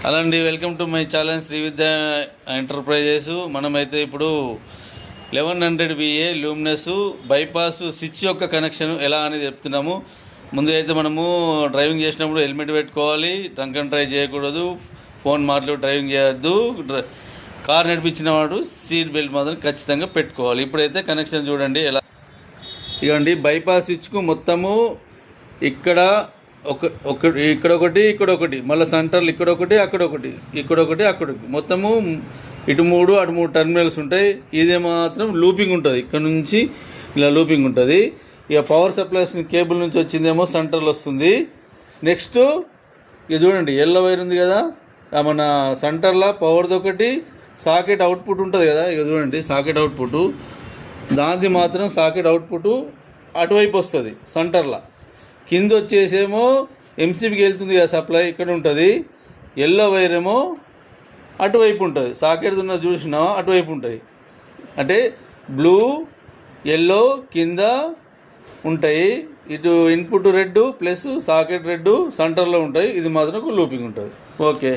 Hello అండి, welcome to my channel Shri Vidya Enterprises. మనమైతే ఇప్పుడు 1100 VA లూమినస్ బైపాస్ స్విచ్ యొక్క కనెక్షన్ ఎలా అనేది చెప్తున్నాము. ముందు అయితే మనము డ్రైవింగ్ చేసినప్పుడు హెల్మెట్ పెట్టుకోవాలి, డ్రంక్ అండ్ డ్రైవ్ చేయకూడదు, ఫోన్ మాటలు డ్రైవింగ్ చేయొద్దు, కార్ నడిపించిన వాడు సీట్ బెల్ట్ మాత్రం ఖచ్చితంగా పెట్టుకోవాలి. ఇప్పుడైతే కనెక్షన్ చూడండి ఎలా. ఇవ్వండి, బైపాస్ స్విచ్కు మొత్తము ఇక్కడ ఇక్కడొకటి మళ్ళీ సెంటర్లు ఇక్కడొకటి అక్కడొకటి మొత్తము ఇటు 3 అటు 3 టర్మినల్స్ ఉంటాయి. ఇదే మాత్రం లూపింగ్ ఉంటుంది, ఇక్కడ నుంచి ఇలా లూపింగ్ ఉంటుంది. ఇక పవర్ సప్లైస్ కేబుల్ నుంచి వచ్చిందేమో సెంటర్లో వస్తుంది. నెక్స్ట్ ఇది చూడండి, ఎల్లో వైర్ ఉంది కదా, మన సెంటర్లో పవర్ది ఒకటి, సాకెట్ అవుట్పుట్ ఉంటుంది కదా. ఇక చూడండి, సాకెట్ అవుట్పుట్ దాంది మాత్రం సాకెట్ అవుట్పుట్ అటువైపు వస్తుంది సెంటర్లో. కింద వచ్చేసేమో ఎంసీబీకి వెళ్తుంది కదా సప్లై, ఇక్కడ ఉంటుంది. ఎల్లో వైర్ ఏమో అటువైపు ఉంటుంది, సాకెట్ ఉన్న చూసినా అటువైపు ఉంటాయి. అంటే బ్లూ ఎల్లో కింద ఉంటాయి. ఇటు input red plus socket red సెంటర్లో ఉంటాయి. ఇది మాత్రం లూపింగ్ ఉంటుంది. ఓకే.